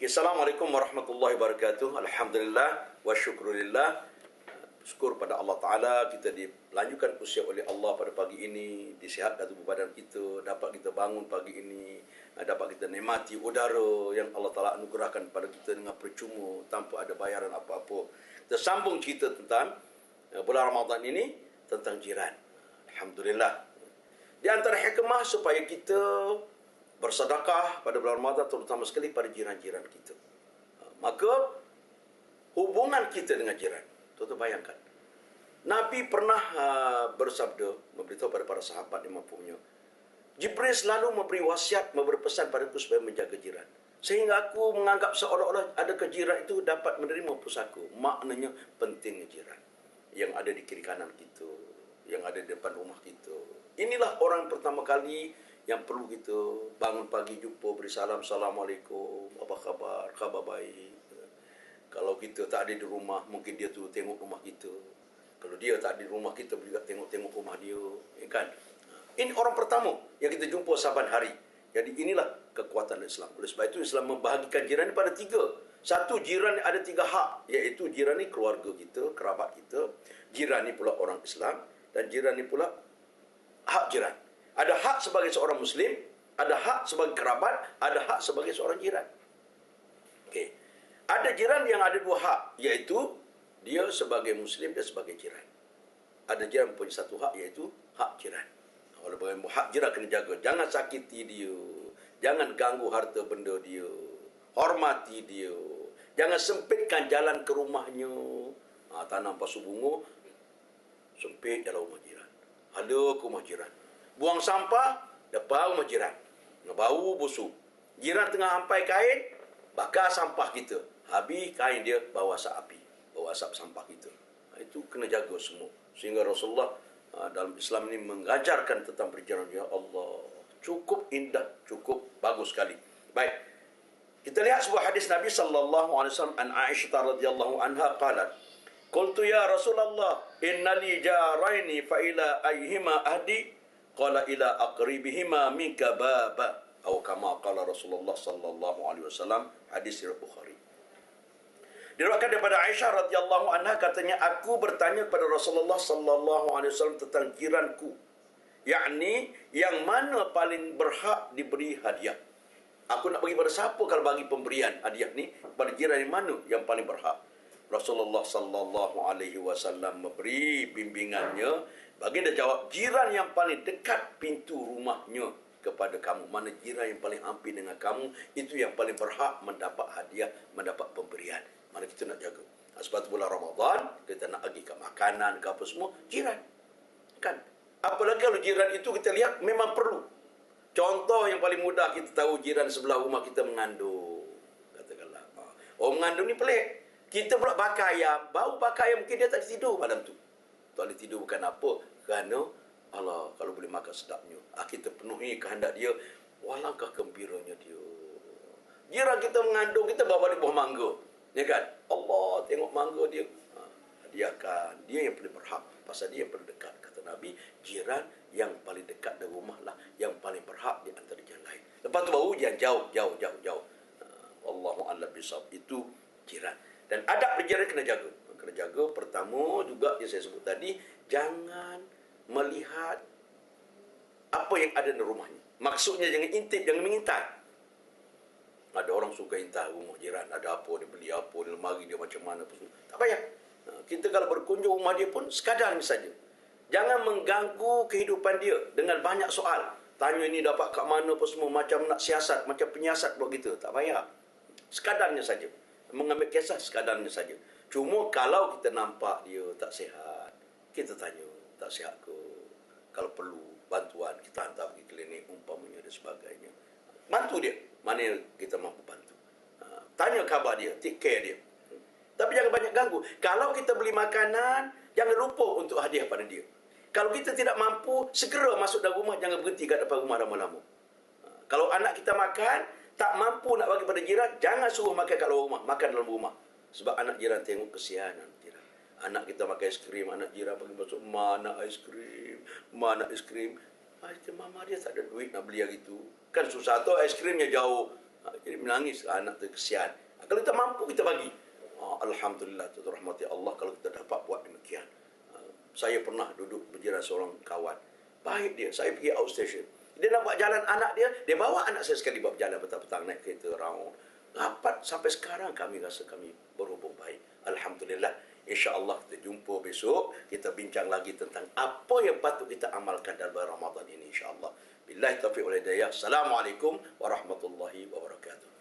Assalamualaikum warahmatullahi wabarakatuh. Alhamdulillah wa syukurillah. Syukur pada Allah Ta'ala kita dilanjutkan usia oleh Allah pada pagi ini, disihatkan tubuh badan kita, dapat kita bangun pagi ini, dapat kita nikmati udara yang Allah Ta'ala anugerahkan pada kita dengan percuma tanpa ada bayaran apa-apa. Kita sambung cerita tentang bulan Ramadan ini, tentang jiran. Alhamdulillah. Di antara hikmah supaya kita bersedekah pada bulan Ramadan, terutama sekali pada jiran-jiran kita. Maka hubungan kita dengan jiran, tuan-tuan bayangkan, Nabi pernah bersabda, memberitahu pada para sahabat yang mampunya, Jibril selalu memberi wasiat, memberi pesan padaku supaya menjaga jiran. Sehingga aku menganggap seolah-olah adakah jiran itu dapat menerima pusaka. Maknanya pentingnya jiran yang ada di kiri kanan kita, yang ada di depan rumah kita. Inilah orang pertama kali yang perlu kita bangun pagi jumpa, beri salam, Assalamualaikum, apa khabar, khabar baik. Kalau kita tak ada di rumah, mungkin dia tu tengok rumah kita. Kalau dia tak ada di rumah, kita juga tengok-tengok rumah dia, ya kan? Ini orang pertama yang kita jumpa saban hari. Jadi inilah kekuatan Islam. Oleh sebab itu Islam membahagikan jiran ini pada tiga. Satu, jiran ada tiga hak, iaitu jiran ni keluarga kita, kerabat kita. Jiran ni pula orang Islam, dan jiran ni pula hak jiran. Ada hak sebagai seorang Muslim, ada hak sebagai kerabat, ada hak sebagai seorang jiran. Okey. Ada jiran yang ada dua hak, iaitu dia sebagai Muslim dan sebagai jiran. Ada jiran punya satu hak, iaitu hak jiran. Walaupun hak jiran kena jaga. Jangan sakiti dia, jangan ganggu harta benda dia, hormati dia. Jangan sempitkan jalan ke rumahnya. Tanam pasu bunga, sempit jalan rumah jiran. Ada ke rumah jiran. Buang sampah depan rumah jiran, bau busuk. Jiran tengah hampai kain, bakar sampah kita. Habis kain dia bawa asap api, bawa asap sampah kita. Itu kena jaga semua. Sehingga Rasulullah dalam Islam ini mengajarkan tentang perjalanan. Ya Allah, cukup indah, cukup bagus sekali. Baik, kita lihat sebuah hadis Nabi sallallahu alaihi wasallam an Aisyah radhiyallahu anha qalat, qultu ya Rasulullah inna li jaraini fa ila ayyihima ahdi? Qala ila aqribihima minka baba, atau kama qala Rasulullah sallallahu alaihi wasallam, hadis riwayat Bukhari. Diriwayatkan daripada Aisyah radhiyallahu anha, katanya, aku bertanya kepada Rasulullah sallallahu alaihi wasallam tentang jiranku, yakni yang mana paling berhak diberi hadiah. Aku nak bagi pada siapa kalau bagi pemberian hadiah ni, pada jiran yang mana yang paling berhak? Rasulullah sallallahu alaihi wasallam memberi bimbingannya. Baginda jawab, jiran yang paling dekat pintu rumahnya kepada kamu. Mana jiran yang paling hampir dengan kamu, itu yang paling berhak mendapat hadiah, mendapat pemberian. Mana kita nak jaga. Sebab bulan Ramadan, kita nak bagi ke makanan, ke apa semua, jiran. Kan? Apalagi kalau jiran itu kita lihat memang perlu. Contoh yang paling mudah kita tahu, jiran sebelah rumah kita mengandung. Katakanlah, mengandung ni pelik. Kita pula bakar ayam, bau bakar ayam, mungkin dia tak tidur malam tu. Tak boleh tidur bukan apa, kerana Allah, kalau boleh makan sedapnya. Kita penuhi kehendak dia, walangkah gembiranya dia. Jiran kita mengandung, kita bawa balik buah mangga. Ya kan? Allah, tengok mangga dia. Hadiahkan. Dia yang paling berhak. Pasal dia yang paling dekat. Kata Nabi, jiran yang paling dekat dari rumah lah yang paling berhak di antara jiran lain. Lepas tu baru yang jauh. Wallahu a'lam bishawab. Itu jiran. Dan adab berjiran kena jaga. Kena jaga. Pertama juga yang saya sebut tadi, jangan melihat apa yang ada di rumahnya. Maksudnya jangan intip, jangan mengintai. Ada orang suka intai rumah jiran, ada apa, dia beli apa, dia lemari dia macam mana. Tak payah. Kita kalau berkunjung rumah dia pun sekadar saja. Jangan mengganggu kehidupan dia dengan banyak soal. Tanya ini dapat kat mana apa semua, macam nak siasat, macam penyiasat buat kita. Tak payah. Sekadarnya saja. Mengambil kisah sekadarnya saja. Cuma kalau kita nampak dia tak sihat, kita tanya, tak sihat ke? Kalau perlu bantuan, kita hantar pergi klinik umpamanya dan sebagainya. Bantu dia, mana yang kita mampu bantu. Tanya khabar dia, take care dia. Tapi jangan banyak ganggu. Kalau kita beli makanan, jangan lupa untuk hadiah pada dia. Kalau kita tidak mampu, segera masuk dalam rumah, jangan berhenti kat depan rumah lama-lama. Kalau anak kita makan, tak mampu nak bagi pada jiran, jangan suruh makan kat luar rumah, makan dalam rumah. Sebab anak jiran tengok kesianan jiran. Anak kita makan aiskrim, anak jiran bagi masuk, mana aiskrim, mama dia tak ada duit nak beli yang itu. Kan susah tu, aiskrimnya jauh Jadi menangis anak tu kesian. Kalau kita mampu kita bagi. Alhamdulillah tu rahmati Allah kalau kita dapat buat demikian. Saya pernah duduk berjiran seorang kawan. Baik dia, saya pergi outstation. Dia nak buat jalan anak dia bawa anak saya sekali buat berjalan petang-petang naik kereta round. Rapat sampai sekarang kami rasa kami berhubung baik. Alhamdulillah. InsyaAllah kita jumpa besok. Kita bincang lagi tentang apa yang patut kita amalkan dalam bulan Ramadan ini insyaAllah. Billahi taufiq wal hidayah. Assalamualaikum warahmatullahi wabarakatuh.